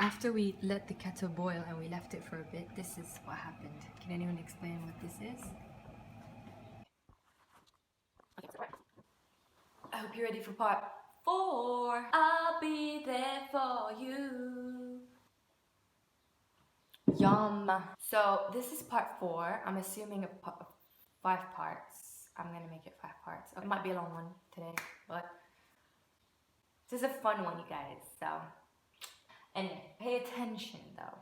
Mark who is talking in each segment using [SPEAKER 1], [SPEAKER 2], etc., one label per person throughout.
[SPEAKER 1] After we let the kettle boil and we left it for a bit, this is what happened. Can anyone explain what this is? I hope you're ready for part 4. I'll be there for you. Yum. So this is part 4. I'm assuming 5 parts. I'm gonna make it 5 parts. It might be a long one today, but this is a fun one, you guys. So, and pay attention though.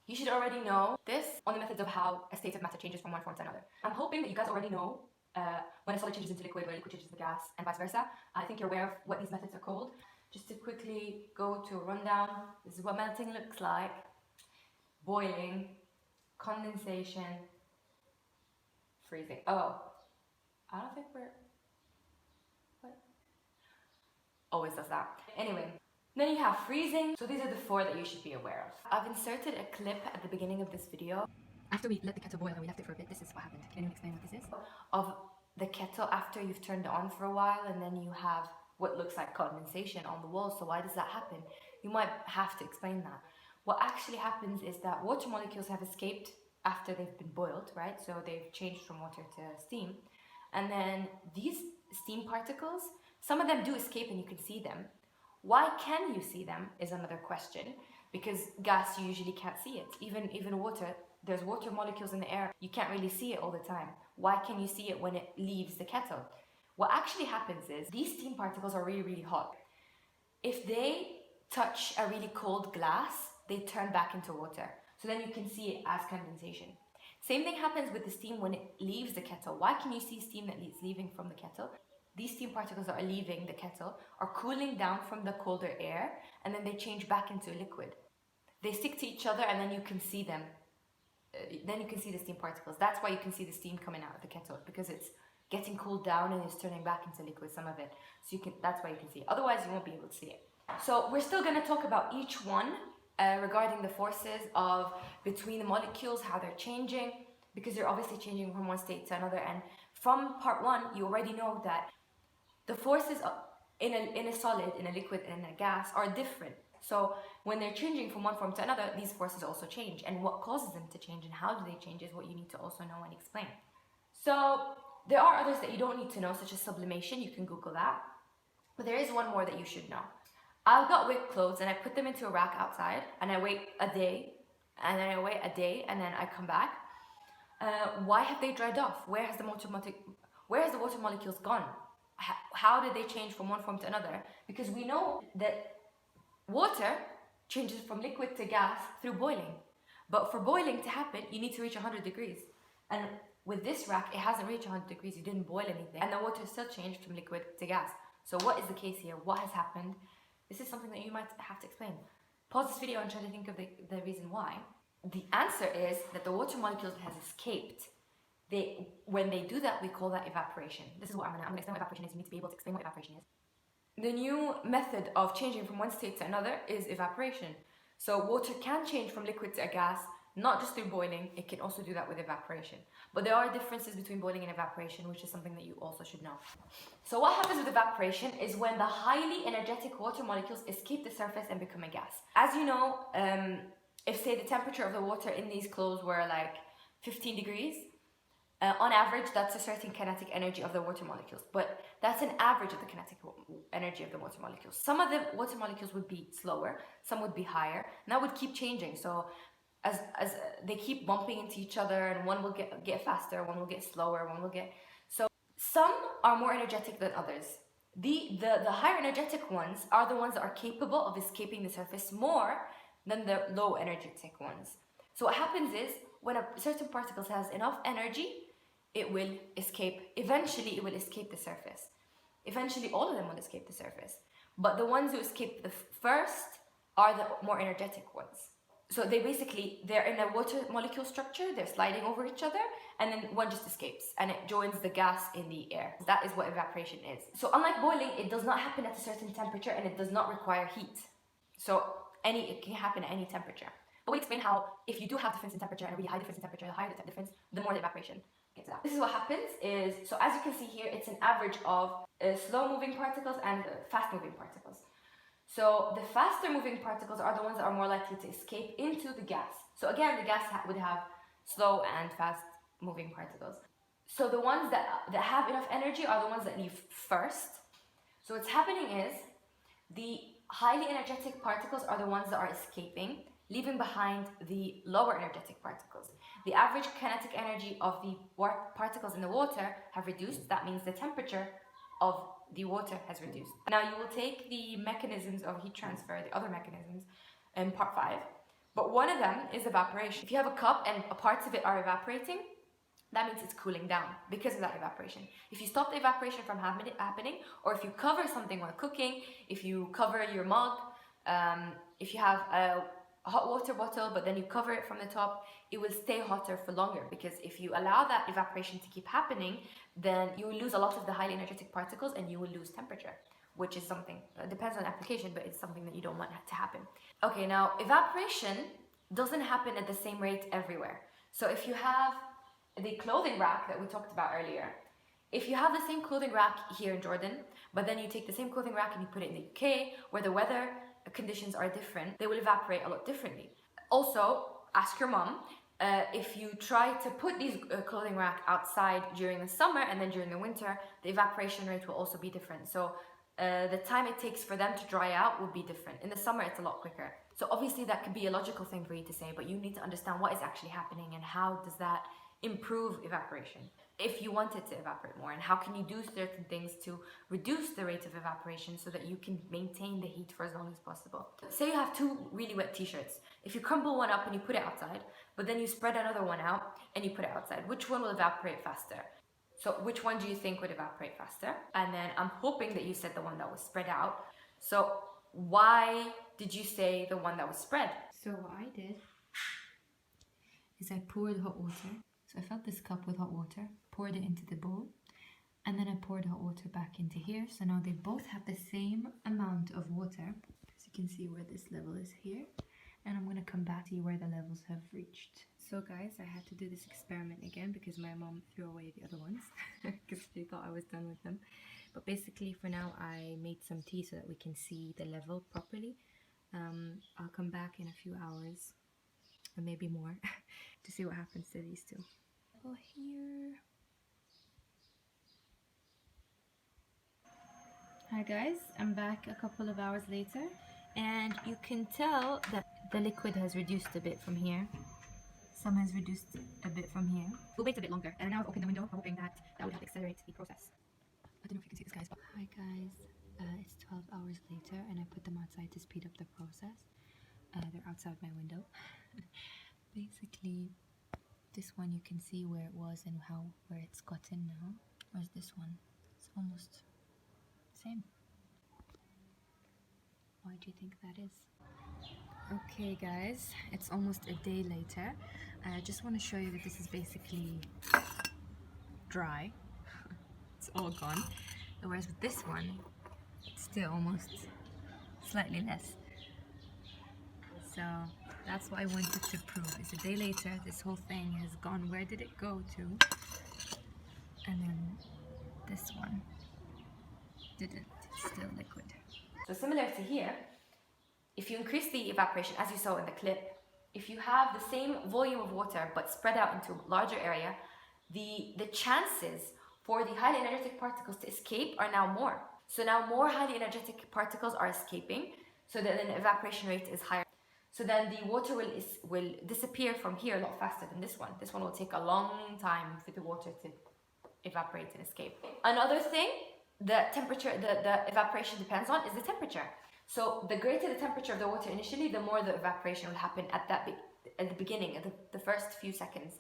[SPEAKER 1] You should already know this on the methods of how a state of matter changes from one form to another. I'm hoping that you guys already know when a solid changes into liquid, when a liquid changes into gas, and vice versa. I think you're aware of what these methods are called. Just to quickly go to a rundown, this is what melting looks like. Boiling, condensation, freezing. Oh, I don't think we're... What? Always does that. Anyway. Then you have freezing. So these are the 4 that you should be aware of. I've inserted a clip at the beginning of this video. After we let the kettle boil and we left it for a bit, this is what happened. Can anyone explain what this is? Of the kettle after you've turned it on for a while, and then you have what looks like condensation on the wall. So why does that happen? You might have to explain that. What actually happens is that water molecules have escaped after they've been boiled, right? So they've changed from water to steam. And then these steam particles, some of them do escape and you can see them. Why can you see them is another question, because gas, you usually can't see it. Even water, there's water molecules in the air, you can't really see it all the time. Why can you see it when it leaves the kettle? What actually happens is these steam particles are really, really hot. If they touch a really cold glass, they turn back into water. So then you can see it as condensation. Same thing happens with the steam when it leaves the kettle. Why can you see steam that is leaving from the kettle? These steam particles that are leaving the kettle are cooling down from the colder air, and then they change back into liquid. They stick to each other and then you can see them. Then you can see the steam particles. That's why you can see the steam coming out of the kettle, because it's getting cooled down and it's turning back into liquid, some of it. So that's why you can see it. Otherwise, you won't be able to see it. So we're still going to talk about each one regarding the forces of between the molecules, how they're changing, because they're obviously changing from one state to another. And from part 1, you already know that the forces in a solid, in a liquid, and in a gas are different. So when they're changing from one form to another, these forces also change. And what causes them to change and how do they change is what you need to also know and explain. So there are others that you don't need to know, such as sublimation. You can Google that. But there is one more that you should know. I've got wet clothes and I put them into a rack outside and I wait a day and then I wait a day and then I come back. Why have they dried off? Where has the water molecules gone? How did they change from one form to another? Because we know that water changes from liquid to gas through boiling. But for boiling to happen, you need to reach 100 degrees. And with this rack, it hasn't reached 100 degrees. You didn't boil anything. And the water still changed from liquid to gas. So what is the case here? What has happened? This is something that you might have to explain. Pause this video and try to think of the reason why. The answer is that the water molecules has escaped. When they do that, we call that evaporation. This is what I'm gonna explain what evaporation is. You need to be able to explain what evaporation is. The new method of changing from one state to another is evaporation. So water can change from liquid to a gas, not just through boiling, it can also do that with evaporation. But there are differences between boiling and evaporation, which is something that you also should know. So what happens with evaporation is when the highly energetic water molecules escape the surface and become a gas. As you know, if say the temperature of the water in these clothes were like 15 degrees, on average, that's a certain kinetic energy of the water molecules, but that's an average of the kinetic energy of the water molecules. Some of the water molecules would be slower, some would be higher, and that would keep changing. So as they keep bumping into each other, and one will get faster, one will get slower, one will get... So some are more energetic than others. The higher energetic ones are the ones that are capable of escaping the surface more than the low energetic ones. So what happens is, when a certain particle has enough energy, it will escape. Eventually, it will escape the surface. Eventually, all of them will escape the surface. But the ones who escape the first are the more energetic ones. So they're in a water molecule structure, they're sliding over each other, and then one just escapes, and it joins the gas in the air. That is what evaporation is. So unlike boiling, it does not happen at a certain temperature, and it does not require heat. So it can happen at any temperature. But we'll explain how, if you do have difference in temperature and a really high difference in temperature, the higher the difference, the more the evaporation gets that. This is what happens is, so as you can see here, it's an average of slow moving particles and fast moving particles. So the faster moving particles are the ones that are more likely to escape into the gas. So again, the gas would have slow and fast moving particles. So the ones that have enough energy are the ones that leave first. So what's happening is the highly energetic particles are the ones that are escaping, leaving behind the lower energetic particles. The average kinetic energy of the particles in the water have reduced. That means the temperature of the water has reduced. Now you will take the mechanisms of heat transfer, the other mechanisms, in part 5. But one of them is evaporation. If you have a cup and parts of it are evaporating, that means it's cooling down because of that evaporation. If you stop the evaporation from happening, or if you cover something while cooking, if you cover your mug, if you have a hot water bottle but then you cover it from the top, it will stay hotter for longer, because if you allow that evaporation to keep happening, then you will lose a lot of the highly energetic particles and you will lose temperature, which is something, depends on application, but it's something that you don't want to happen. Okay, now evaporation doesn't happen at the same rate everywhere. So if you have the clothing rack that we talked about earlier, if you have the same clothing rack here in Jordan, but then you take the same clothing rack and you put it in the UK, where the weather conditions are different, they will evaporate a lot differently. Also, ask your mom, if you try to put these clothing rack outside during the summer and then during the winter, the evaporation rate will also be different. So the time it takes for them to dry out will be different. In the summer, it's a lot quicker. So obviously that could be a logical thing for you to say, but you need to understand what is actually happening and how does that improve evaporation if you want it to evaporate more, and how can you do certain things to reduce the rate of evaporation so that you can maintain the heat for as long as possible. Say you have 2 really wet t-shirts. If you crumble one up and you put it outside, but then you spread another one out and you put it outside, which one will evaporate faster? So which one do you think would evaporate faster? And then I'm hoping that you said the one that was spread out. So why did you say the one that was spread?
[SPEAKER 2] So what I did is I poured hot water. So I filled this cup with hot water, poured it into the bowl, and then I poured hot water back into here. So now they both have the same amount of water. As you can see where this level is here. And I'm going to come back to see where the levels have reached. So guys, I had to do this experiment again because my mom threw away the other ones because she thought I was done with them. But basically for now I made some tea so that we can see the level properly. I'll come back in a few hours, or maybe more, to see what happens to these two. Oh, here. Hi guys, I'm back a couple of hours later, and you can tell that the liquid has reduced a bit from here. Some has reduced a bit from here. We'll wait a bit longer, and now I've opened the window, hoping that would help accelerate the process. I don't know if you can see this, guys. But hi guys, it's 12 hours later, and I put them outside to speed up the process. They're outside my window. Basically, this one you can see where it was and where it's gotten now. Where's this one? It's almost the same. Why do you think that is? Okay guys, it's almost a day later. I just want to show you that this is basically dry. It's all gone. Whereas with this one, it's still almost slightly less. So that's what I wanted to prove. It's a day later, this whole thing has gone. Where did it go to? And then this one didn't. It's still liquid.
[SPEAKER 1] So similar to here, if you increase the evaporation, as you saw in the clip, if you have the same volume of water but spread out into a larger area, the chances for the highly energetic particles to escape are now more. So now more highly energetic particles are escaping, so that then the evaporation rate is higher. So then the water will disappear from here a lot faster than this one. This one will take a long time for the water to evaporate and escape. Another thing, the temperature, the evaporation depends on is the temperature. So the greater the temperature of the water initially, the more the evaporation will happen at the beginning, at the first few seconds.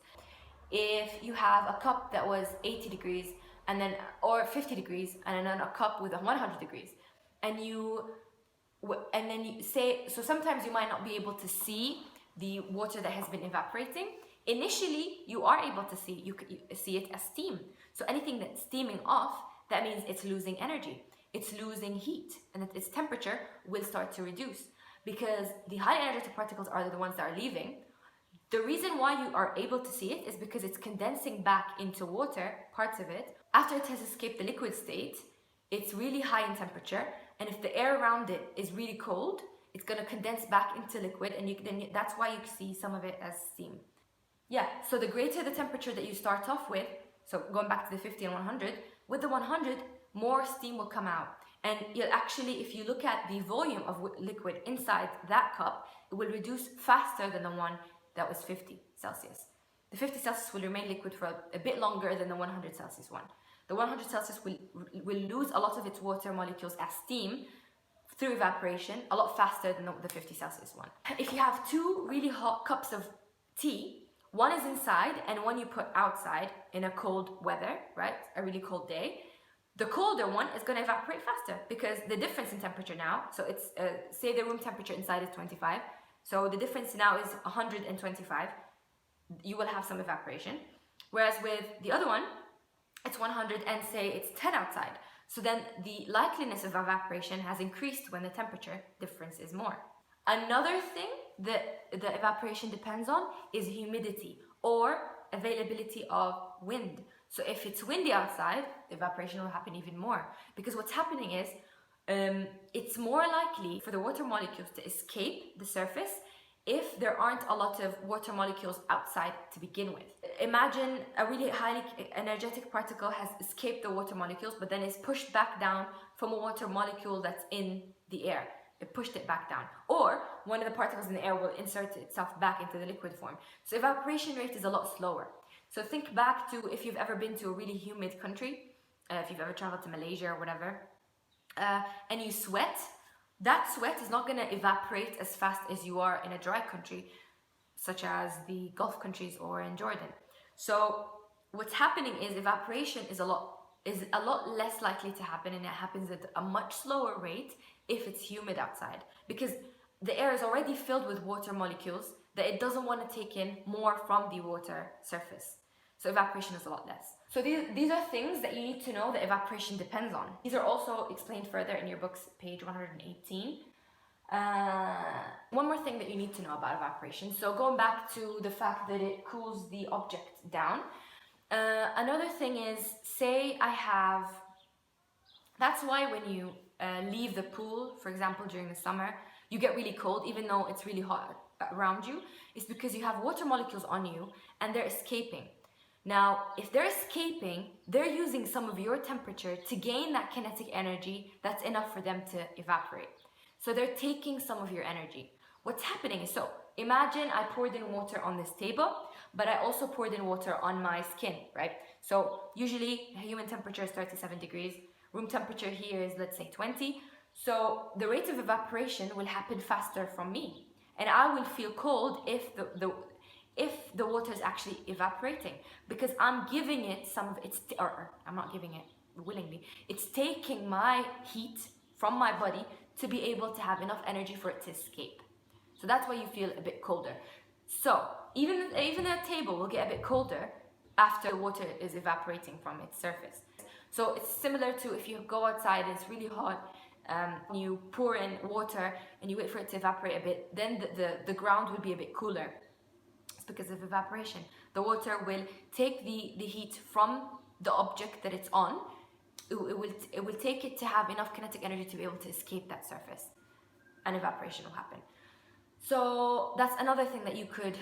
[SPEAKER 1] If you have a cup that was 80 degrees and then, or 50 degrees, and then a cup with 100 degrees, and then you say, so sometimes you might not be able to see the water that has been evaporating. Initially, you are able to see, you see it as steam. So anything that's steaming off, that means it's losing energy. It's losing heat, and that its temperature will start to reduce, because the high energetic particles are the ones that are leaving. The reason why you are able to see it is because it's condensing back into water, parts of it. After it has escaped the liquid state, it's really high in temperature, And if the air around it is really cold, it's going to condense back into liquid, and that's why you see some of it as steam. Yeah, so the greater the temperature that you start off with, so going back to the 50 and 100, with the 100, more steam will come out. And you'll actually, if you look at the volume of liquid inside that cup, it will reduce faster than the one that was 50 Celsius. The 50 Celsius will remain liquid for a bit longer than the 100 Celsius one. The 100 Celsius will lose a lot of its water molecules as steam through evaporation a lot faster than the 50 Celsius one. If you have two really hot cups of tea, one is inside and one you put outside in a cold weather, right? A really cold day. The colder one is going to evaporate faster because the difference in temperature now, so it's, say the room temperature inside is 25, so the difference now is 125, you will have some evaporation. Whereas with the other one, it's 100 and say it's 10 outside. So then the likeliness of evaporation has increased when the temperature difference is more. Another thing that the evaporation depends on is humidity or availability of wind. So if it's windy outside, the evaporation will happen even more. Because what's happening is, it's more likely for the water molecules to escape the surface if there aren't a lot of water molecules outside to begin with. Imagine a really highly energetic particle has escaped the water molecules, but then is pushed back down from a water molecule that's in the air. It pushed it back down. Or one of the particles in the air will insert itself back into the liquid form. So evaporation rate is a lot slower. So think back to if you've ever been to a really humid country, if you've ever traveled to Malaysia or whatever, and you sweat, that sweat is not going to evaporate as fast as you are in a dry country, such as the Gulf countries or in Jordan. So what's happening is evaporation is a lot less likely to happen, and it happens at a much slower rate if it's humid outside, because the air is already filled with water molecules that it doesn't want to take in more from the water surface. So evaporation is a lot less. So these are things that you need to know that evaporation depends on. These are also explained further in your book's page 118. One more thing that you need to know about evaporation. So going back to the fact that it cools the object down. Another thing is, say I have, that's why when you leave the pool, for example, during the summer, you get really cold even though it's really hot around you. It's because you have water molecules on you and they're escaping. Now, if they're escaping, they're using some of your temperature to gain that kinetic energy that's enough for them to evaporate. So they're taking some of your energy. What's happening is, so imagine I poured in water on this table, but I also poured in water on my skin, right? So usually human temperature is 37 degrees. Room temperature here is, let's say, 20. So the rate of evaporation will happen faster from me. And I will feel cold if the water is actually evaporating, because I'm giving it some of its, or I'm not giving it willingly, it's taking my heat from my body to be able to have enough energy for it to escape. So that's why you feel a bit colder. So even a table will get a bit colder after the water is evaporating from its surface. So it's similar to if you go outside and it's really hot, you pour in water and you wait for it to evaporate a bit, then the ground will be a bit cooler. It's because of evaporation. The water will take the heat from the object that it's on. It will take it to have enough kinetic energy to be able to escape that surface, and evaporation will happen. So that's another thing that you could,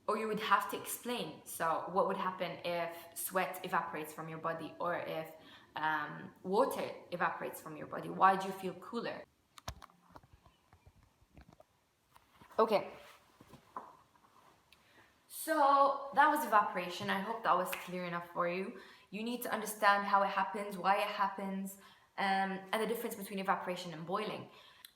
[SPEAKER 1] or you would have to explain. So what would happen if sweat evaporates from your body, or if water evaporates from your body? Why do you feel cooler? Okay. So that was evaporation. I hope that was clear enough for you. You need to understand how it happens, why it happens, and the difference between evaporation and boiling.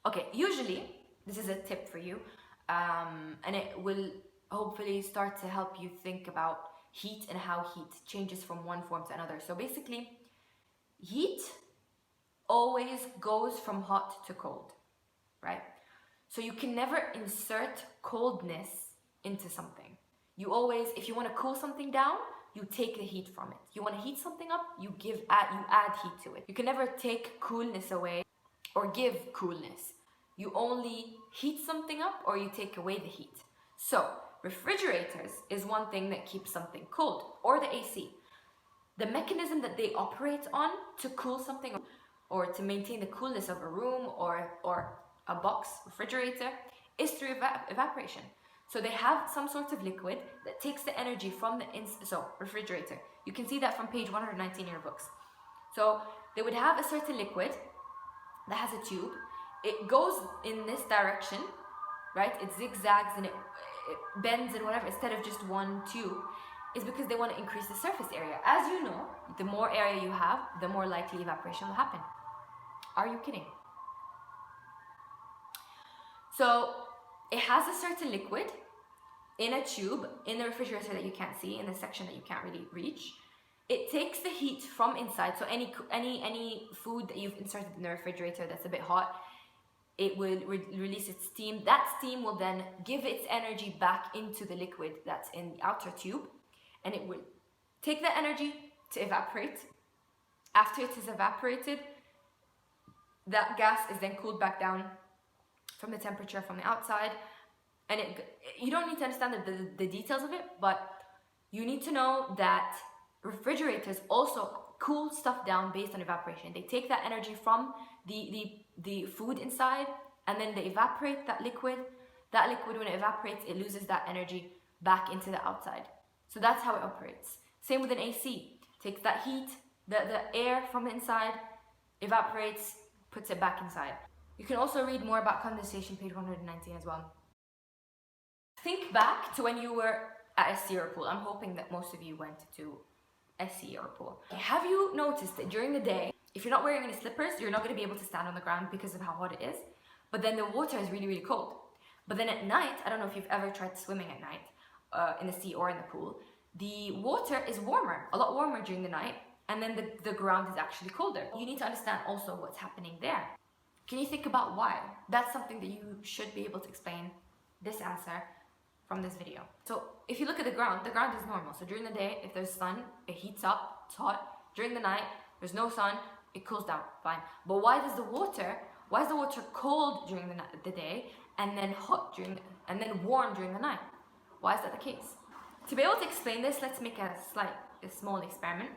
[SPEAKER 1] Okay, usually, this is a tip for you, and it will hopefully start to help you think about heat and how heat changes from one form to another. So basically, heat always goes from hot to cold, right? So you can never insert coldness into something. You always, if you want to cool something down, you take the heat from it. You want to heat something up, you add heat to it. You can never take coolness away or give coolness. You only heat something up or you take away the heat. So refrigerators is one thing that keeps something cold, or the AC. The mechanism that they operate on to cool something or to maintain the coolness of a room or a box refrigerator is through evaporation. So they have some sort of liquid that takes the energy from the refrigerator. You can see that from page 119 in your books. So they would have a certain liquid that has a tube. It goes in this direction, right? It zigzags and it bends and whatever, instead of just one tube, is because they want to increase the surface area. As you know, the more area you have, the more likely evaporation will happen. Are you kidding? So it has a certain liquid in a tube in the refrigerator that you can't see, in the section that you can't really reach. It takes the heat from inside, so any food that you've inserted in the refrigerator that's a bit hot, it will release its steam. That steam will then give its energy back into the liquid that's in the outer tube, and it will take that energy to evaporate. After it is evaporated, that gas is then cooled back down from the temperature from the outside. And you don't need to understand the details of it, but you need to know that refrigerators also cool stuff down based on evaporation. They take that energy from the food inside, and then they evaporate that liquid. That liquid, when it evaporates, it loses that energy back into the outside. So that's how it operates. Same with an AC. Takes that heat, the air from the inside, evaporates, puts it back inside. You can also read more about condensation, page 119 as well. Think back to when you were at SC or pool. I'm hoping that most of you went to SC or pool. Have you noticed that during the day, if you're not wearing any slippers, you're not going to be able to stand on the ground because of how hot it is, but then the water is really, really cold. But then at night, I don't know if you've ever tried swimming at night in the sea or in the pool, the water is warmer, a lot warmer during the night, and then the ground is actually colder. You need to understand also what's happening there. Can you think about why? That's something that you should be able to explain this answer from this video. So if you look at the ground is normal. So during the day, if there's sun, it heats up, it's hot. During the night, there's no sun, it cools down, fine. But why is the water cold during the day and then hot and then warm during the night? Why is that the case? To be able to explain this, let's make a small experiment.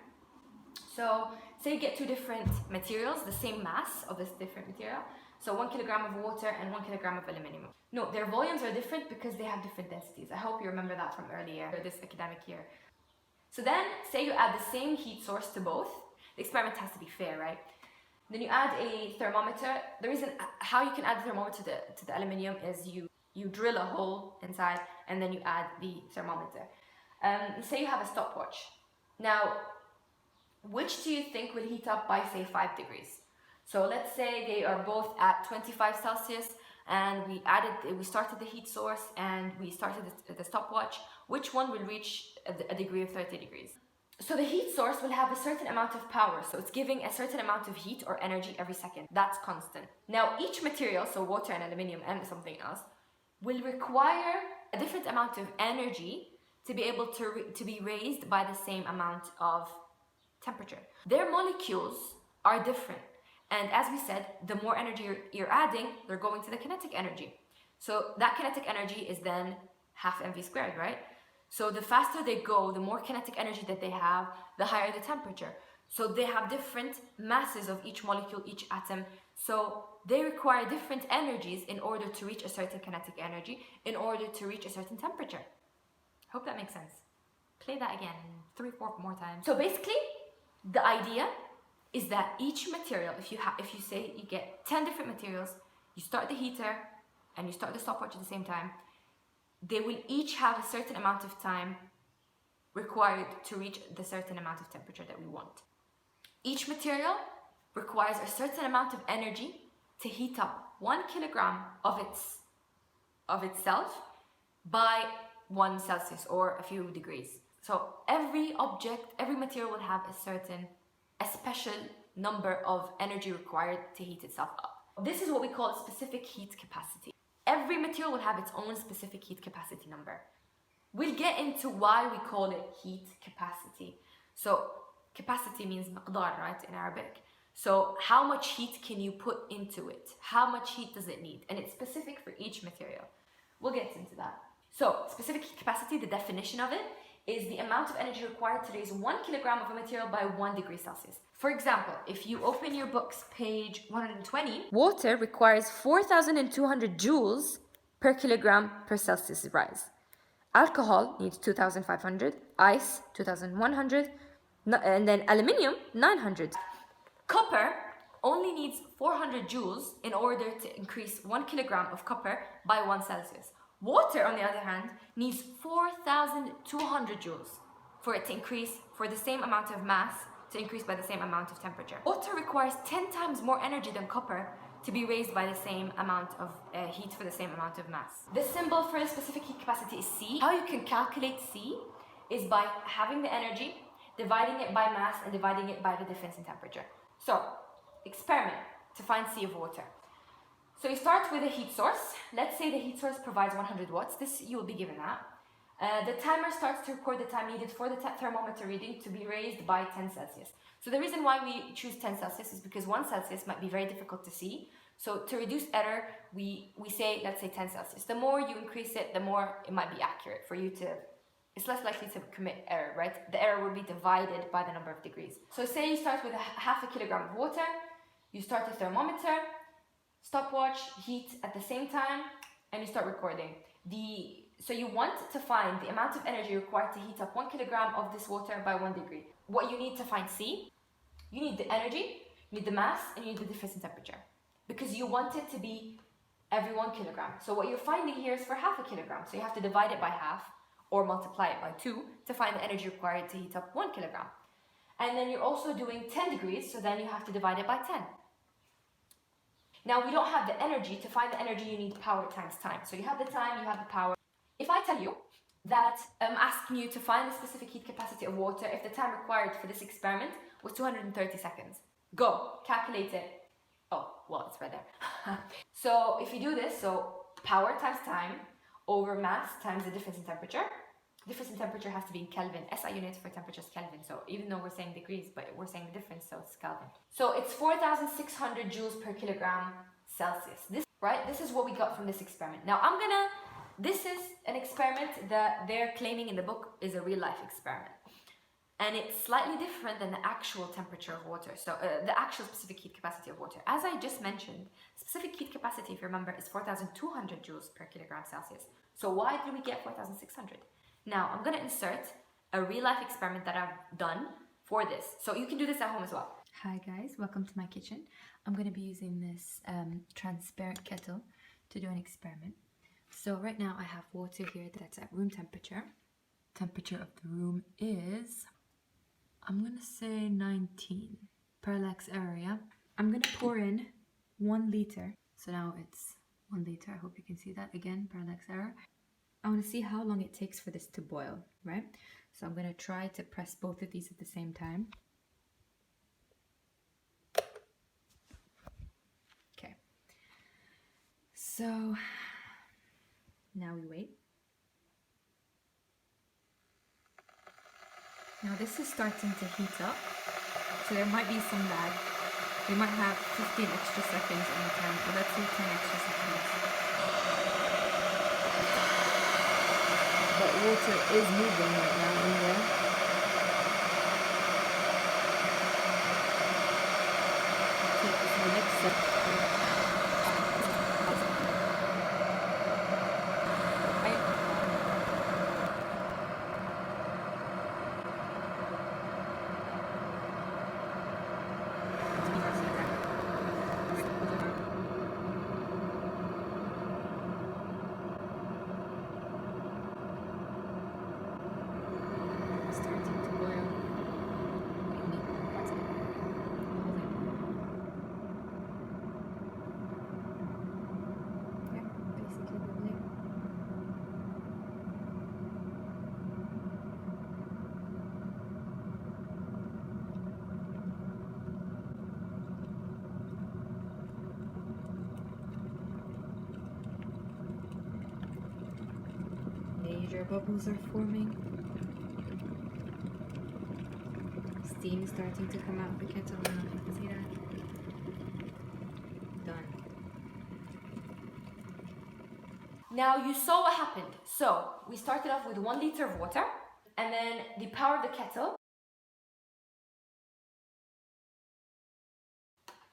[SPEAKER 1] So say you get two different materials, the same mass of this different material. So 1 kilogram of water and 1 kilogram of aluminum. No, their volumes are different because they have different densities. I hope you remember that from earlier, this academic year. So then, say you add the same heat source to both. The experiment has to be fair, right? Then you add a thermometer. The reason how you can add the thermometer to the aluminum is you drill a hole inside and then you add the thermometer. Say you have a stopwatch. Now, which do you think will heat up by, say, 5 degrees? So let's say they are both at 25 Celsius and we started the heat source and we started the stopwatch. Which one will reach a degree of 30 degrees? So the heat source will have a certain amount of power. So it's giving a certain amount of heat or energy every second. That's constant. Now each material, so water and aluminum and something else, will require a different amount of energy to be able to be raised by the same amount of temperature. Their molecules are different. And as we said, the more energy you're adding, they're going to the kinetic energy. So that kinetic energy is then half mv squared, right? So the faster they go, the more kinetic energy that they have, the higher the temperature. So they have different masses of each molecule, each atom. So they require different energies in order to reach a certain kinetic energy, in order to reach a certain temperature. Hope that makes sense. Play that again 3-4 more times. So basically, the idea is that each material, if you say you get 10 different materials, you start the heater and you start the stopwatch at the same time, they will each have a certain amount of time required to reach the certain amount of temperature that we want. Each material requires a certain amount of energy to heat up 1 kilogram of itself by 1 Celsius or a few degrees. So every material will have a special number of energy required to heat itself up. This is what we call specific heat capacity. Every material will have its own specific heat capacity number. We'll get into why we call it heat capacity. So capacity means مقدار, right, in Arabic. So how much heat can you put into it? How much heat does it need? And it's specific for each material. We'll get into that. So specific heat capacity, the definition of it is the amount of energy required to raise 1 kilogram of a material by 1 degree Celsius. For example, if you open your books, page 120, water requires 4,200 joules per kilogram per Celsius rise. Alcohol needs 2,500, ice 2,100, and then aluminium 900. Copper only needs 400 joules in order to increase 1 kilogram of copper by 1 Celsius. Water, on the other hand, needs 4,200 joules for it to increase for the same amount of mass to increase by the same amount of temperature. Water requires 10 times more energy than copper to be raised by the same amount of heat for the same amount of mass. The symbol for the specific heat capacity is C. How you can calculate C is by having the energy, dividing it by mass, and dividing it by the difference in temperature. So, experiment to find C of water. So you start with a heat source. Let's say the heat source provides 100 watts. This, you will be given that. The timer starts to record the time needed for the thermometer reading to be raised by 10 Celsius. So the reason why we choose 10 Celsius is because 1 Celsius might be very difficult to see. So to reduce error, we say, let's say 10 Celsius. The more you increase it, the more it might be accurate for you to, it's less likely to commit error, right? The error will be divided by the number of degrees. So say you start with half a kilogram of water, you start the thermometer, stopwatch, heat at the same time, and you start recording. So you want to find the amount of energy required to heat up 1 kilogram of this water by 1 degree. What you need to find C, you need the energy, you need the mass, and you need the difference in temperature. Because you want it to be every 1 kilogram. So what you're finding here is for half a kilogram. So you have to divide it by half or multiply it by 2 to find the energy required to heat up 1 kilogram. And then you're also doing 10 degrees, so then you have to divide it by 10. Now we don't have the energy. To find the energy, you need power times time. So you have the time, you have the power. If I tell you that I'm asking you to find the specific heat capacity of water if the time required for this experiment was 230 seconds. Go, calculate it. Oh, well, it's right there. So if you do this, so power times time over mass times the difference in temperature. Difference in temperature has to be in Kelvin. SI unit for temperature is Kelvin. So even though we're saying degrees, but we're saying the difference, so it's Kelvin. So it's 4,600 joules per kilogram Celsius. This is what we got from this experiment. Now this is an experiment that they're claiming in the book is a real life experiment. And it's slightly different than the actual temperature of water. So the actual specific heat capacity of water. As I just mentioned, specific heat capacity, if you remember, is 4,200 joules per kilogram Celsius. So why did we get 4,600? Now, I'm going to insert a real-life experiment that I've done for this. So you can do this at home as well.
[SPEAKER 2] Hi guys, welcome to my kitchen. I'm going to be using this transparent kettle to do an experiment. So right now I have water here that's at room temperature. Temperature of the room is, I'm going to say 19. Parallax area. I'm going to pour in 1 liter. So now it's 1 liter. I hope you can see that. Again, parallax error. I want to see how long it takes for this to boil, right? So I'm going to try to press both of these at the same time. Okay. So now we wait. Now this is starting to heat up. So there might be some lag. We might have 15 extra seconds on the time, or let's say 10 extra seconds. But water is moving right now in there. Take this to the next step. Major bubbles are forming. Steam starting to come out of the kettle. I don't know if you can see that. Done.
[SPEAKER 1] Now you saw what happened. So we started off with 1 liter of water. And then the power of the kettle,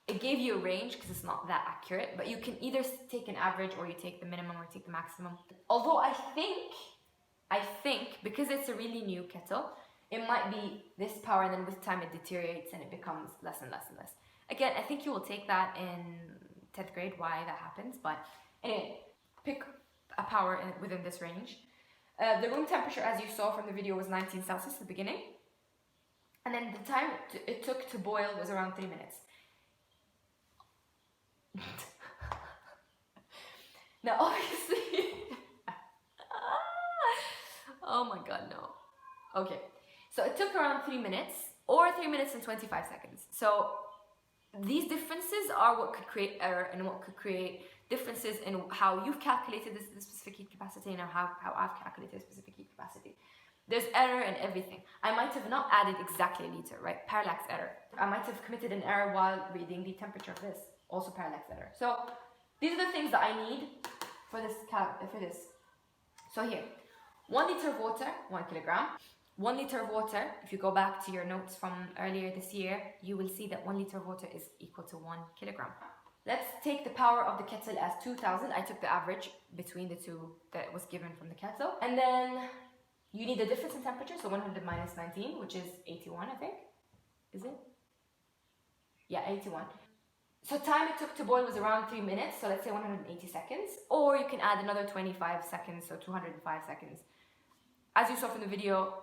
[SPEAKER 1] it gave you a range because it's not that accurate, but you can either take an average or you take the minimum or take the maximum. Although I think because it's a really new kettle, it might be this power, and then with time it deteriorates and it becomes less and less and less. Again, I think you will take that in 10th grade, why that happens, but anyway, pick a power within this range. The room temperature, as you saw from the video, was 19 Celsius at the beginning. And then the time it took to boil was around 3 minutes. Now, obviously, oh my god, no. Okay, so it took around 3 minutes, or 3 minutes and 25 seconds. So these differences are what could create error and what could create differences in how you've calculated the specific heat capacity and how I've calculated the specific heat capacity. There's error in everything. I might have not added exactly a liter, right? Parallax error. I might have committed an error while reading the temperature of this. Also parallax error. So these are the things that I need for this. So here, 1 liter of water, 1 kilogram. 1 liter of water, if you go back to your notes from earlier this year, you will see that 1 liter of water is equal to 1 kilogram. Let's take the power of the kettle as 2000. I took the average between the two that was given from the kettle. And then you need the difference in temperature, so 100 minus 19, which is 81, I think. Is it? Yeah, 81. So time it took to boil was around 3 minutes, so let's say 180 seconds. Or you can add another 25 seconds, so 205 seconds. As you saw from the video,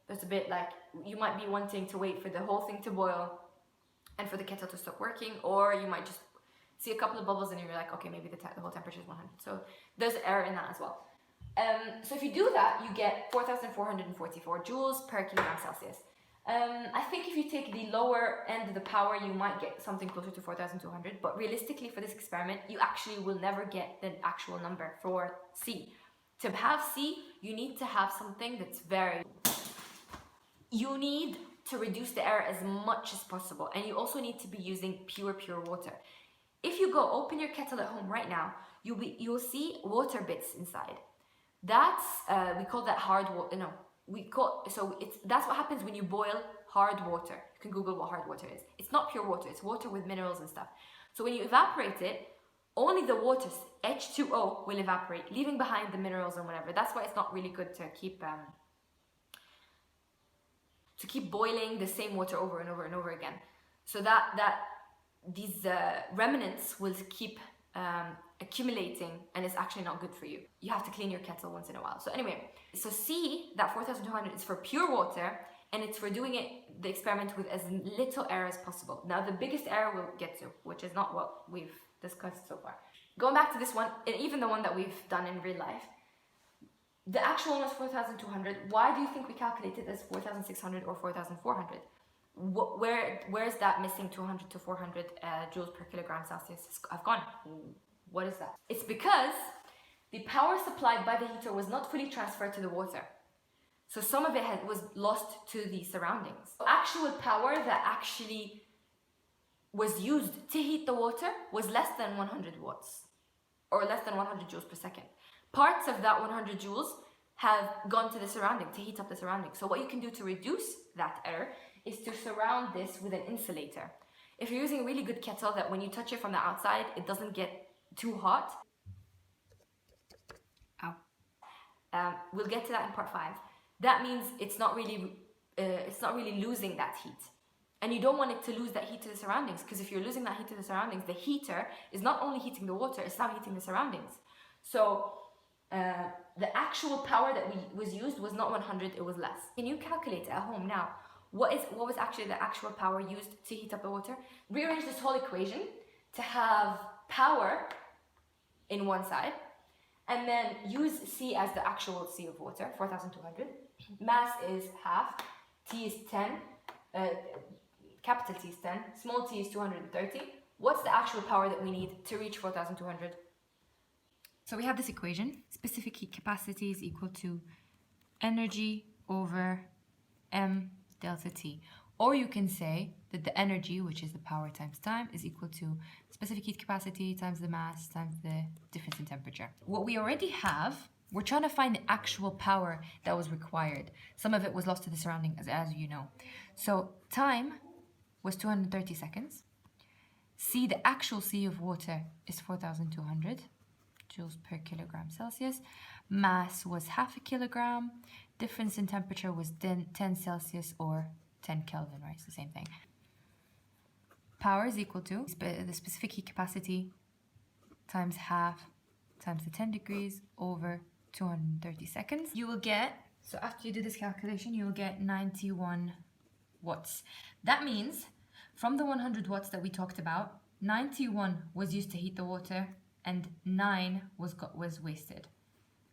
[SPEAKER 1] it's a bit like you might be wanting to wait for the whole thing to boil and for the kettle to stop working, or you might just see a couple of bubbles and you're like, okay, maybe the whole temperature is 100. So there's error in that as well. So if you do that, you get 4,444 joules per kilogram Celsius. I think if you take the lower end of the power, you might get something closer to 4,200, but realistically for this experiment, you actually will never get the actual number for C. To have C, you need to have something that's you need to reduce the error as much as possible, and you also need to be using pure water. If you go open your kettle at home right now, you'll see water bits inside. That's we call that hard water. No, that's what happens when you boil hard water. You can Google what hard water is. It's not pure water. It's water with minerals and stuff. So when you evaporate it, only the water H2O will evaporate, leaving behind the minerals and whatever. That's why it's not really good to keep boiling the same water over and over and over again. So that these remnants will keep accumulating, and it's actually not good for you. You have to clean your kettle once in a while. So anyway, so C, that 4,200 is for pure water, and it's for doing the experiment with as little error as possible. Now the biggest error we'll get to, which is not what we've discussed so far. Going back to this one, and even the one that we've done in real life, the actual one was 4,200. Why do you think we calculated as 4,600 or 4,400? Where's that missing 200 to 400 joules per kilogram Celsius have gone? What is that? It's because the power supplied by the heater was not fully transferred to the water. So some of it was lost to the surroundings. Actual power that actually was used to heat the water was less than 100 watts, or less than 100 joules per second. Parts of that 100 joules have gone to the surrounding, to heat up the surrounding. So what you can do to reduce that error is to surround this with an insulator. If you're using a really good kettle that when you touch it from the outside, it doesn't get too hot. We'll get to that in part 5. That means it's not really losing that heat. And you don't want it to lose that heat to the surroundings, because if you're losing that heat to the surroundings, the heater is not only heating the water, it's now heating the surroundings. So the actual power that was used was not 100, it was less. Can you calculate it at home now? What was actually the actual power used to heat up the water? Rearrange this whole equation to have power in one side, and then use C as the actual C of water, 4,200. Mass is half, T is 10, capital T is 10, small t is 230. What's the actual power that we need to reach 4,200?
[SPEAKER 2] So we have this equation. Specific heat capacity is equal to energy over M delta T. Or you can say that the energy, which is the power times time, is equal to specific heat capacity times the mass times the difference in temperature. What we already have We're trying to find the actual power that was required. Some of it was lost to the surrounding, as you know. So time was 230 seconds. C, the actual C of water, is 4,200 joules per kilogram Celsius. Mass was half a kilogram. Difference in temperature was 10 Celsius or 10 Kelvin, right? It's the same thing. Power is equal to the specific heat capacity times half times the 10 degrees over 230 seconds. You will get, so after you do this calculation, you will get 91 watts. That means from the 100 watts that we talked about, 91 was used to heat the water and 9 was wasted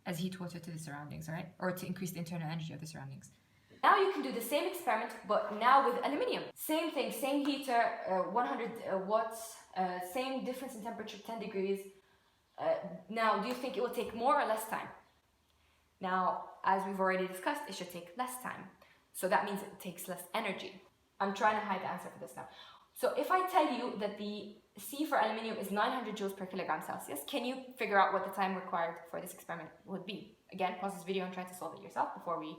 [SPEAKER 2] as heat water to the surroundings, right? Or to increase the internal energy of the surroundings.
[SPEAKER 1] Now you can do the same experiment, but now with aluminium. Same thing, same heater, 100 watts, same difference in temperature, 10 degrees. Now, do you think it will take more or less time? Now, as we've already discussed, it should take less time. So that means it takes less energy. I'm trying to hide the answer for this now. So if I tell you that the C for aluminium is 900 joules per kilogram Celsius, can you figure out what the time required for this experiment would be? Again, pause this video and try to solve it yourself before we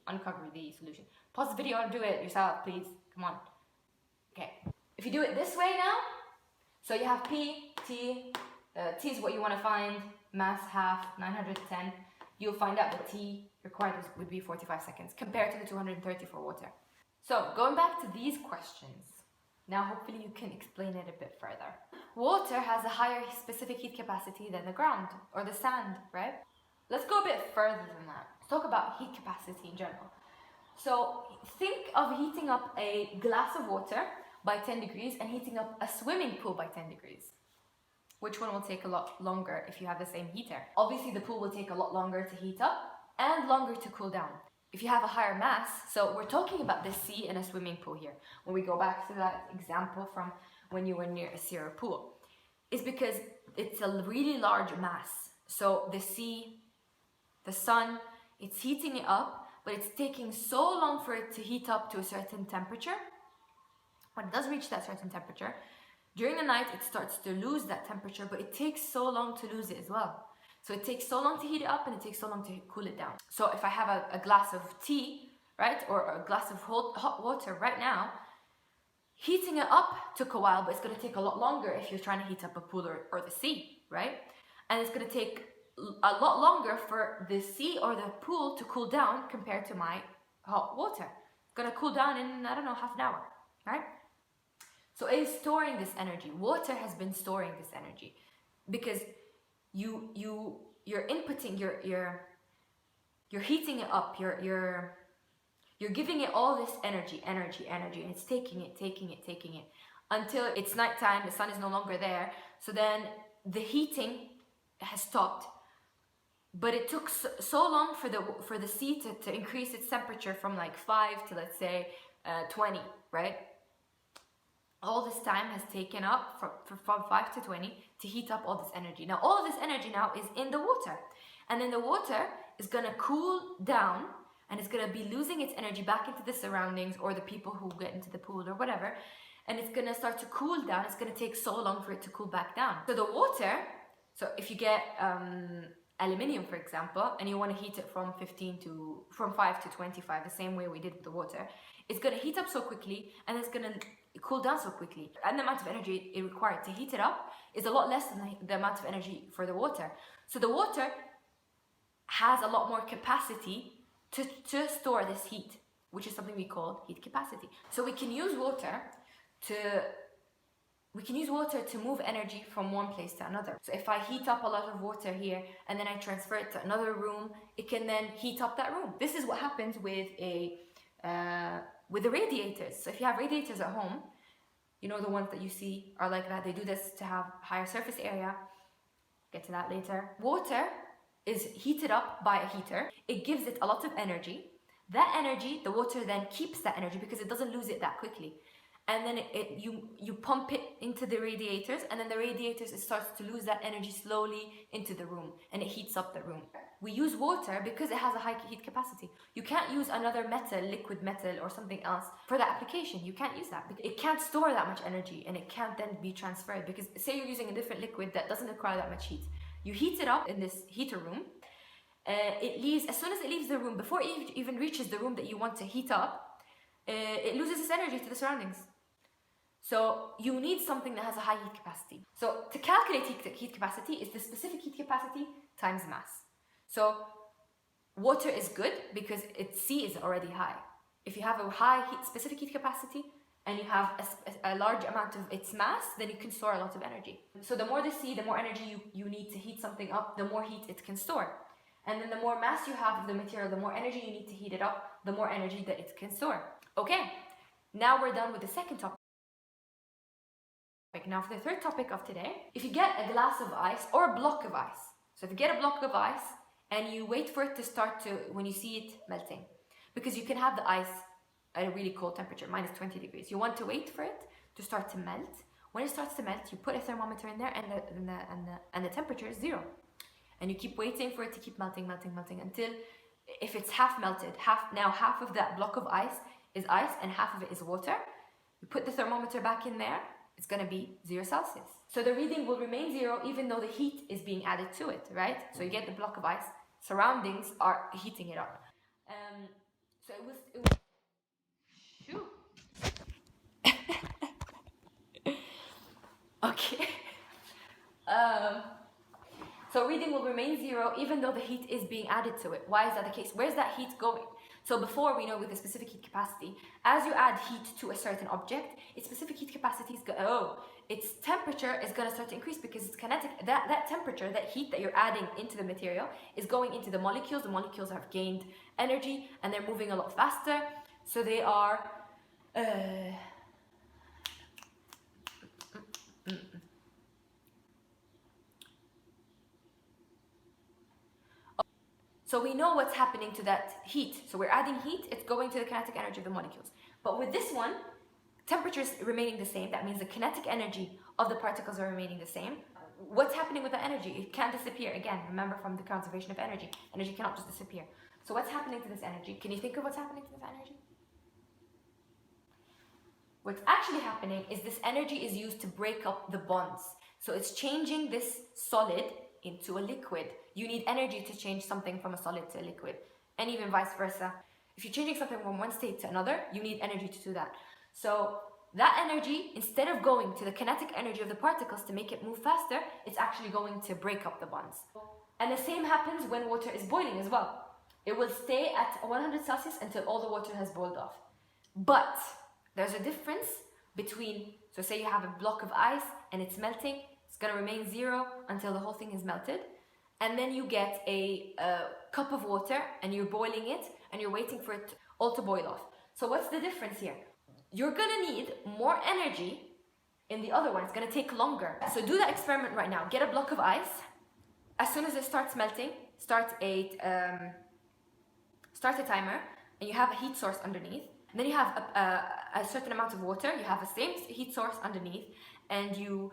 [SPEAKER 1] uncover the solution. Pause the video and do it yourself, please. Come on. Okay. If you do it this way now, so you have P, T, T is what you want to find, mass half, 910. You'll find out that T required would be 45 seconds compared to the 230 for water. So going back to these questions, now hopefully you can explain it a bit further. Water has a higher specific heat capacity than the ground or the sand, right? Let's go a bit further than that. Let's talk about heat capacity in general. So think of heating up a glass of water by 10 degrees and heating up a swimming pool by 10 degrees. Which one will take a lot longer if you have the same heater? Obviously the pool will take a lot longer to heat up and longer to cool down. If you have a higher mass, so we're talking about the sea in a swimming pool here. When we go back to that example from when you were near a sea or a pool, it's because it's a really large mass. So the sea, the sun, it's heating it up, but it's taking so long for it to heat up to a certain temperature. When it does reach that certain temperature, during the night it starts to lose that temperature, but it takes so long to lose it as well. So it takes so long to heat it up and it takes so long to cool it down. So if I have a glass of tea, right, or a glass of hot water right now, heating it up took a while, but it's going to take a lot longer if you're trying to heat up a pool or the sea, right? And it's going to take a lot longer for the sea or the pool to cool down compared to my hot water. It's going to cool down in, I don't know, half an hour, right? So it is storing this energy. Water has been storing this energy because you're inputting, you're heating it up, you're giving it all this energy, and it's taking it until it's nighttime, the sun is no longer there. So then the heating has stopped, but it took so long for the sea to increase its temperature from like 5 to, let's say, 20, right? All this time has taken up from 5 to 20 to heat up all this energy. Now, all of this energy now is in the water. And then the water is going to cool down and it's going to be losing its energy back into the surroundings or the people who get into the pool or whatever. And it's going to start to cool down. It's going to take so long for it to cool back down. So the water, so if you get aluminium, for example, and you want to heat it from 5 to 25, the same way we did with the water, it's going to heat up so quickly and it's going to cool down so quickly, and the amount of energy it required to heat it up is a lot less than the amount of energy for the water. So the water has a lot more capacity to store this heat, which is something we call heat capacity. So we can use water to move energy from one place to another. So if I heat up a lot of water here and then I transfer it to another room, it can then heat up that room. This is what happens with the radiators. So if you have radiators at home, you know, the ones that you see are like that. They do this to have higher surface area. Get to that later. Water is heated up by a heater. It gives it a lot of energy. That energy, the water then keeps that energy because it doesn't lose it that quickly. And then you pump it into the radiators, and then the radiators, it starts to lose that energy slowly into the room, and it heats up the room. We use water because it has a high heat capacity. You can't use another metal, liquid metal or something else for that application. You can't use that because it can't store that much energy and it can't then be transferred, because say you're using a different liquid that doesn't require that much heat. You heat it up in this heater room, it leaves, as soon as it leaves the room, before it even reaches the room that you want to heat up, it loses its energy to the surroundings. So you need something that has a high heat capacity. So to calculate heat capacity is the specific heat capacity times mass. So water is good because its C is already high. If you have a high specific heat capacity and you have a large amount of its mass, then you can store a lot of energy. So the more the C, the more energy you need to heat something up, the more heat it can store. And then the more mass you have of the material, the more energy you need to heat it up, the more energy that it can store. Okay, now we're done with the second topic. Now for the third topic of today, if you get a glass of ice or a block of ice, so if you get a block of ice and you wait for it to start to, when you see it melting, because you can have the ice at a really cold temperature, minus 20 degrees. You want to wait for it to start to melt. When it starts to melt, you put a thermometer in there and the temperature is 0. And you keep waiting for it to keep melting until, if it's half melted, half of that block of ice is ice and half of it is water. You put the thermometer back in there, it's going to be 0 Celsius. So the reading will remain 0 even though the heat is being added to it, right? So you get the block of ice, surroundings are heating it up. So it was shoot. Okay. So reading will remain 0 even though the heat is being added to it. Why is that the case? Where's that heat going? So before, we know with the specific heat capacity, as you add heat to a certain object, its specific heat capacity is its temperature is going to start to increase because it's kinetic. That temperature, that heat that you're adding into the material is going into the molecules. The molecules have gained energy and they're moving a lot faster. So they are So we know what's happening to that heat. So we're adding heat, it's going to the kinetic energy of the molecules. But with this one, temperature is remaining the same. That means the kinetic energy of the particles are remaining the same. What's happening with the energy? It can't disappear. Again, remember from the conservation of energy. Energy cannot just disappear. So what's happening to this energy? Can you think of what's happening to this energy? What's actually happening is this energy is used to break up the bonds. So it's changing this solid into a liquid. You need energy to change something from a solid to a liquid, and even vice versa. If you're changing something from one state to another, you need energy to do that. So that energy, instead of going to the kinetic energy of the particles to make it move faster, it's actually going to break up the bonds. And the same happens when water is boiling as well. It will stay at 100 Celsius until all the water has boiled off. But there's a difference between, so say you have a block of ice and it's melting, it's going to remain 0 until the whole thing is melted. And then you get a cup of water and you're boiling it and you're waiting for it all to boil off. So what's the difference here? You're going to need more energy in the other one. It's going to take longer. So do that experiment right now. Get a block of ice. As soon as it starts melting, start a timer, and you have a heat source underneath. And then you have a certain amount of water. You have the same heat source underneath, and you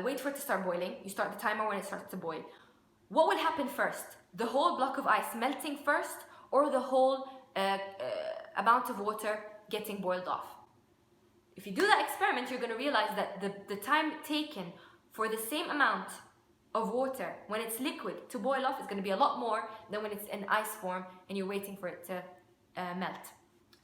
[SPEAKER 1] wait for it to start boiling. You start the timer when it starts to boil. What will happen first? The whole block of ice melting first, or the whole amount of water getting boiled off? If you do that experiment, you're going to realize that the time taken for the same amount of water when it's liquid to boil off is going to be a lot more than when it's in ice form and you're waiting for it to melt.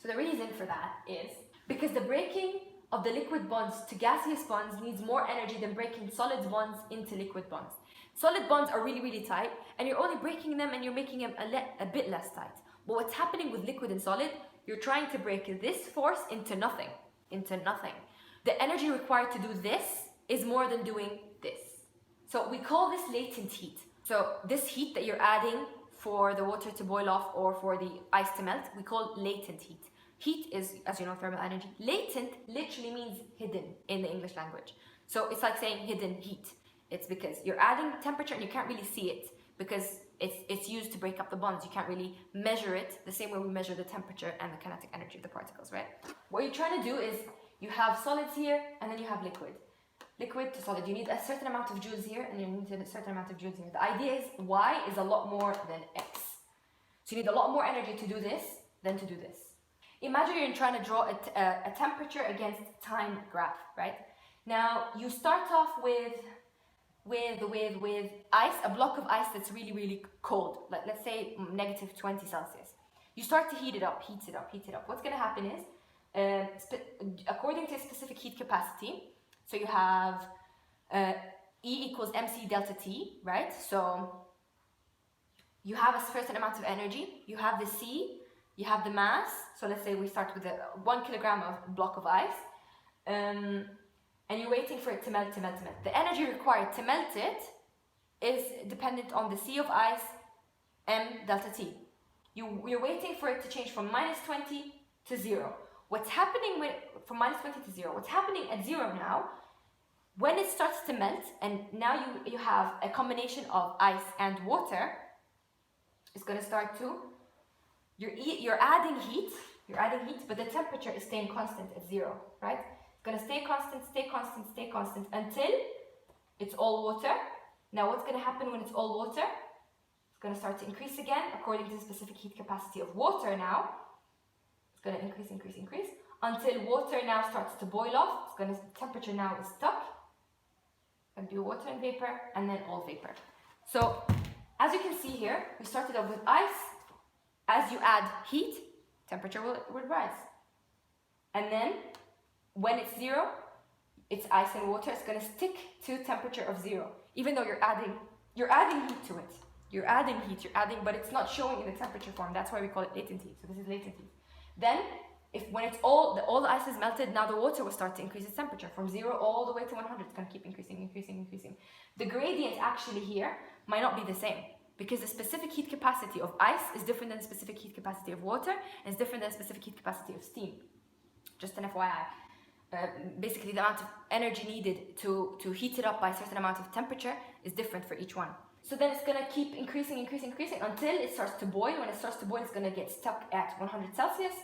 [SPEAKER 1] So the reason for that is because the breaking of the liquid bonds to gaseous bonds needs more energy than breaking solid bonds into liquid bonds. Solid bonds are really, really tight, and you're only breaking them and you're making them a bit less tight. But what's happening with liquid and solid, you're trying to break this force into nothing. The energy required to do this is more than doing this. So we call this latent heat. So this heat that you're adding for the water to boil off or for the ice to melt, we call latent heat. Heat is, as you know, thermal energy. Latent literally means hidden in the English language. So it's like saying hidden heat. It's because you're adding temperature and you can't really see it because it's used to break up the bonds. You can't really measure it the same way we measure the temperature and the kinetic energy of the particles, right? What you're trying to do is you have solids here and then you have liquid. Liquid to solid. You need a certain amount of joules here and you need a certain amount of joules here. The idea is Y is a lot more than X. So you need a lot more energy to do this than to do this. Imagine you're trying to draw a temperature against time graph, right? Now you start off with with ice, a block of ice that's really, really cold, like let's say negative 20 Celsius. You start to heat it up. What's going to happen is, according to a specific heat capacity, so you have E equals mc delta T, right? So you have a certain amount of energy, you have the C, you have the mass. So let's say we start with a 1 kilogram of block of ice, and you're waiting for it to melt. The energy required to melt it is dependent on the C of ice, m delta T. You're waiting for it to change from minus 20 to 0. What's happening from minus 20 to 0? What's happening at 0 now, when it starts to melt, and now you have a combination of ice and water, it's going to start to, you're adding heat, but the temperature is staying constant at 0, right? It's going to stay constant until it's all water. Now what's going to happen when it's all water? It's going to start to increase again according to the specific heat capacity of water now. It's going to increase until water now starts to boil off. Temperature now is stuck. It's going to be water and vapor, and then all vapor. So as you can see here, we started off with ice. As you add heat, temperature will rise. And then when it's 0, it's ice and water. It's going to stick to temperature of 0, even though you're adding heat to it. You're adding, but it's not showing in the temperature form. That's why we call it latent heat. So this is latent heat. Then, when it's all the ice is melted, now the water will start to increase its temperature from 0 all the way to 100. It's going to keep increasing. The gradient actually here might not be the same, because the specific heat capacity of ice is different than the specific heat capacity of water, and it's different than the specific heat capacity of steam. Just an FYI. Basically, the amount of energy needed to heat it up by a certain amount of temperature is different for each one. So then it's going to keep increasing until it starts to boil. When it starts to boil, it's going to get stuck at 100 Celsius,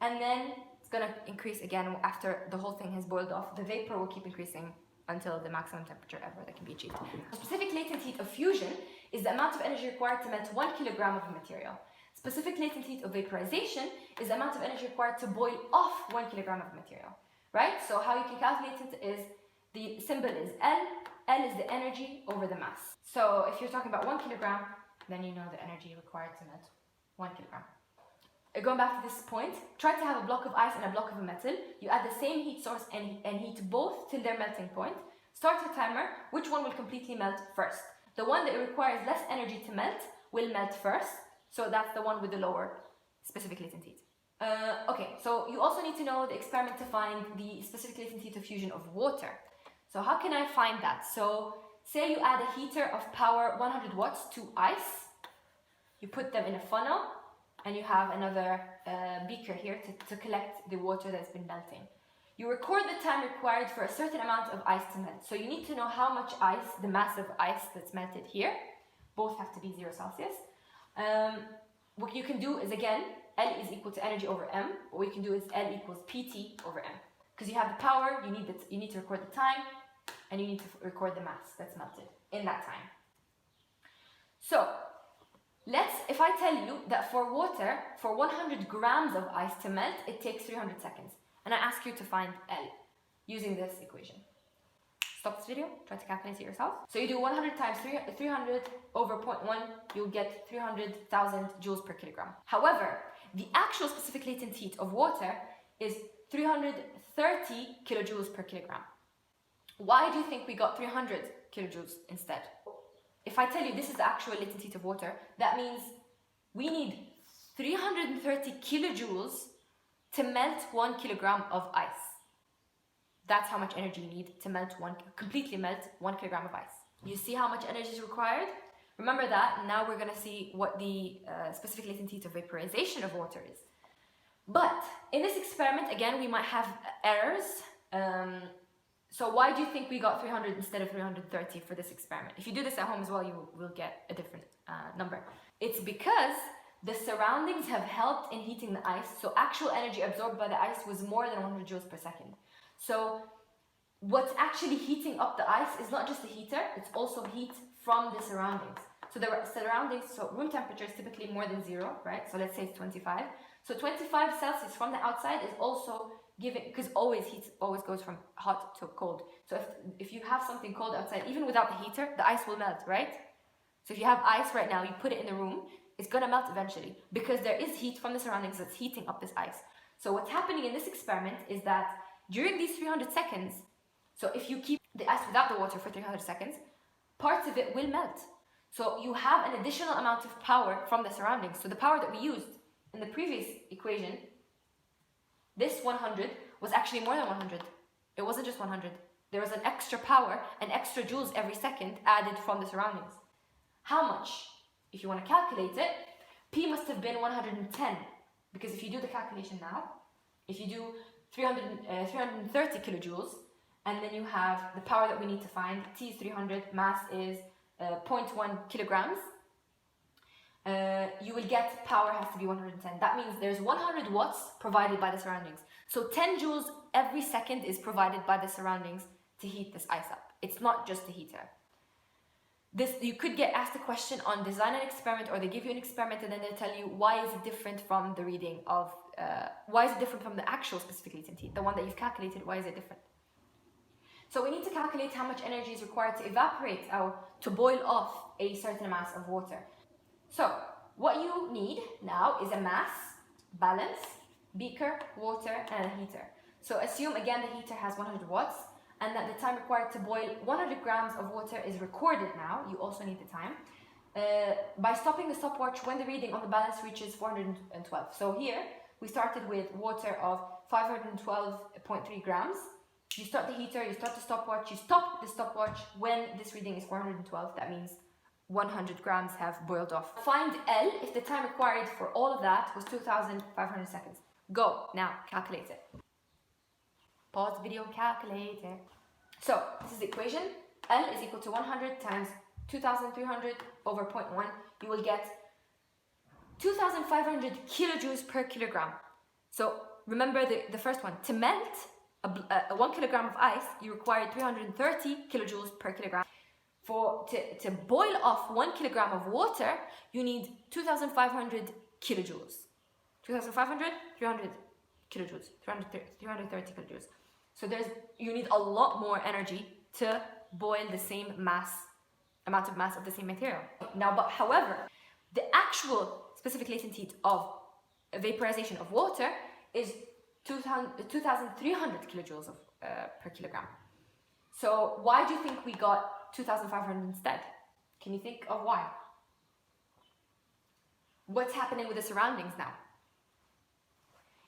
[SPEAKER 1] and then it's going to increase again after the whole thing has boiled off. The vapor will keep increasing until the maximum temperature ever that can be achieved. Specific latent heat of fusion is the amount of energy required to melt 1 kilogram of a material. Specific latent heat of vaporization is the amount of energy required to boil off 1 kilogram of material. Right? So how you can calculate it is, the symbol is L. L is the energy over the mass. So if you're talking about 1 kilogram, then you know the energy required to melt 1 kilogram. Going back to this point, try to have a block of ice and a block of a metal. You add the same heat source and heat both till their melting point. Start your timer. Which one will completely melt first? The one that requires less energy to melt will melt first. So that's the one with the lower specific latent heat. Okay, so you also need to know the experiment to find the specific latent heat of fusion of water. So how can I find that? So say you add a heater of power 100 watts to ice. You put them in a funnel, and you have another beaker here to collect the water that's been melting. You record the time required for a certain amount of ice to melt. So you need to know how much ice, the mass of ice that's melted here. Both have to be 0 Celsius. What you can do is, again, L is equal to energy over M. What we can do is L equals PT over M. Because you have the power, you need to record the time, and you need to record the mass that's melted in that time. So, if I tell you that for water, for 100 grams of ice to melt, it takes 300 seconds. And I ask you to find L using this equation. Stop this video, try to calculate it yourself. So you do 100 times 300 over 0.1, you'll get 300,000 joules per kilogram. However, the actual specific latent heat of water is 330 kilojoules per kilogram. Why do you think we got 300 kilojoules instead? If I tell you this is the actual latent heat of water, that means we need 330 kilojoules to melt 1 kilogram of ice. That's how much energy you need to completely melt 1 kilogram of ice. You see how much energy is required? Remember that. Now we're going to see what the specific latent heat of vaporization of water is. But in this experiment, again, we might have errors. So why do you think we got 300 instead of 330 for this experiment? If you do this at home as well, you will get a different number. It's because the surroundings have helped in heating the ice, so actual energy absorbed by the ice was more than 100 joules per second. So what's actually heating up the ice is not just the heater, it's also heat from the surroundings. So the surroundings, so room temperature is typically more than 0, right? So let's say it's 25. So 25 Celsius from the outside is also giving, because always heat always goes from hot to cold. So if you have something cold outside, even without the heater, the ice will melt, right? So if you have ice right now, you put it in the room, it's gonna melt eventually because there is heat from the surroundings that's heating up this ice. So what's happening in this experiment is that during these 300 seconds, so if you keep the ice without the water for 300 seconds, parts of it will melt. So you have an additional amount of power from the surroundings. So the power that we used in the previous equation, this 100 was actually more than 100. It wasn't just 100. There was an extra power, an extra joules every second added from the surroundings. How much? If you want to calculate it, P must have been 110. Because if you do the calculation now, if you do 330 kilojoules, and then you have the power that we need to find, T is 300, mass is 0.1 kilograms, you will get power has to be 110. That means there's 100 watts provided by the surroundings. So 10 joules every second is provided by the surroundings to heat this ice up. It's not just the heater. This, you could get asked a question on design an experiment, or they give you an experiment and then they tell you why is it different from the reading of, why is it different from the actual specific latent heat, the one that you've calculated, why is it different? So we need to calculate how much energy is required to evaporate or to boil off a certain mass of water. So what you need now is a mass, balance, beaker, water, and a heater. So assume again the heater has 100 watts and that the time required to boil 100 grams of water is recorded now. You also need the time. By stopping the stopwatch when the reading on the balance reaches 412. So here we started with water of 512.3 grams. You start the heater, you start the stopwatch, you stop the stopwatch when this reading is 412. That means 100 grams have boiled off. Find L if the time required for all of that was 2,500 seconds. Go, now, calculate it. Pause the video, calculate it. So, this is the equation. L is equal to 100 times 2,300 over 0.1. You will get 2,500 kilojoules per kilogram. So, remember the first one. To melt a 1 kilogram of ice, you require 330 kilojoules per kilogram. To boil off 1 kilogram of water, you need 2,500 kilojoules. 2,500, 300 kilojoules, 330 kilojoules. So you need a lot more energy to boil the same amount of mass of the same material. Now, but however, the actual specific latent heat of vaporization of water is 2,300 kilojoules per kilogram. So why do you think we got 2,500 instead? Can you think of why? What's happening with the surroundings now?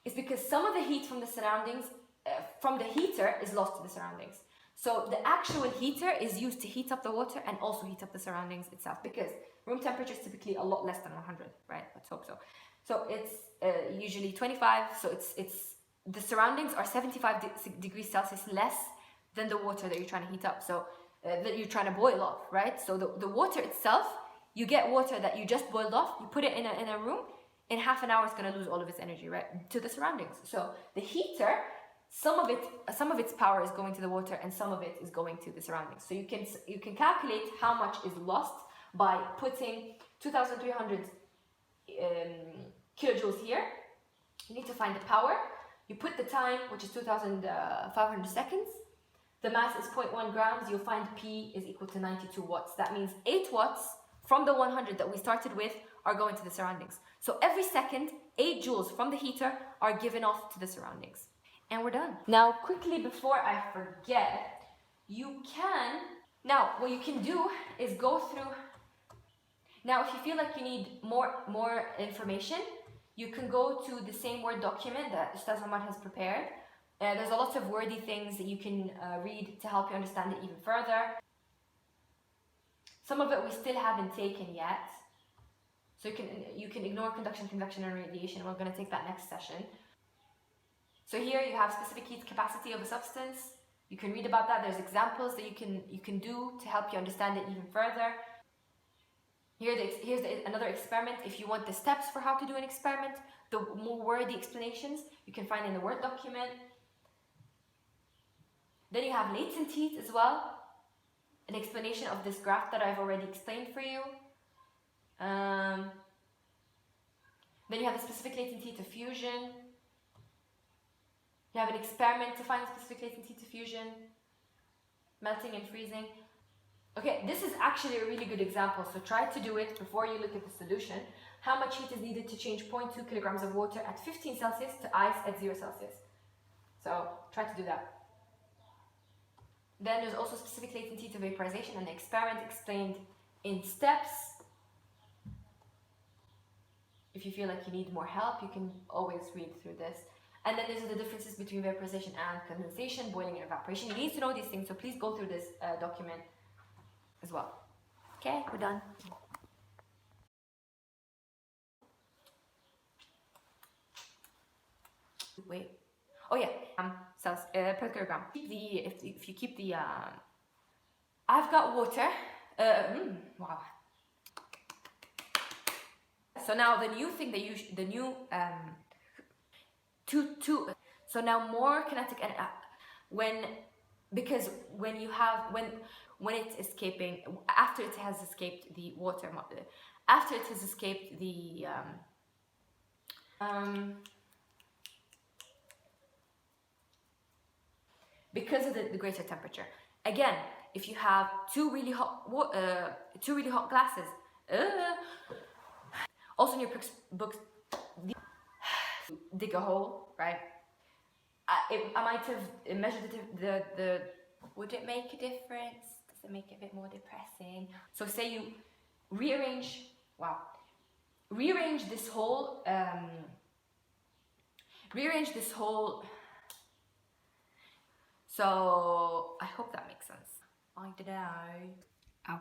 [SPEAKER 1] It's because some of the heat from the surroundings, from the heater, is lost to the surroundings. So the actual heater is used to heat up the water and also heat up the surroundings itself, because room temperature is typically a lot less than 100, right? Let's hope so. So it's usually 25, so it's the surroundings are 75 degrees Celsius less than the water that you're trying to heat up, so that you're trying to boil off, right? So the water itself, you get water that you just boiled off, you put it in a room, in half an hour it's going to lose all of its energy, right, to the surroundings. So the heater, some of its power is going to the water and some of it is going to the surroundings. So you can calculate how much is lost by putting 2,300 kilojoules here. You need to find the power. You put the time, which is 2,500 seconds. The mass is 0.1 grams. You'll find P is equal to 92 watts. That means 8 watts from the 100 that we started with are going to the surroundings. So every second, 8 joules from the heater are given off to the surroundings. And we're done. Now, quickly before I forget, what you can do is go through. Now, if you feel like you need more information, you can go to the same Word document that Ustaz Omar has prepared. There's a lot of wordy things that you can read to help you understand it even further. Some of it we still haven't taken yet. So you can ignore conduction, convection, and radiation. We're going to take that next session. So here you have specific heat capacity of a substance. You can read about that. There's examples that you can do to help you understand it even further. Here's another experiment. If you want the steps for how to do an experiment, the more wordy explanations you can find in the Word document. Then you have latent heat as well, an explanation of this graph that I've already explained for you. Then you have the specific latent heat of fusion. You have an experiment to find specific latent heat diffusion, melting and freezing. Okay, this is actually a really good example, so try to do it before you look at the solution. How much heat is needed to change 0.2 kilograms of water at 15 Celsius to ice at 0 Celsius? So try to do that. Then there's also specific latent heat of vaporization, and the experiment explained in steps. If you feel like you need more help, you can always read through this. And then these are the differences between vaporization and condensation, boiling and evaporation. You need to know these things, so please go through this document as well. Okay, we're done. Wait. Oh yeah, cells per kilogram. If you keep the I've got water. Wow. So now the new thing that so now more kinetic and because when you have when it's escaping after it has escaped the water, after it has escaped the because of the greater temperature. Again, if you have two really hot glasses, also in your books, dig a hole, right? I might have measured the. Would it make a difference? Does it make it a bit more depressing? So say you rearrange. Wow, rearrange this whole. Rearrange this whole. So I hope that makes sense. I don't know. Ow.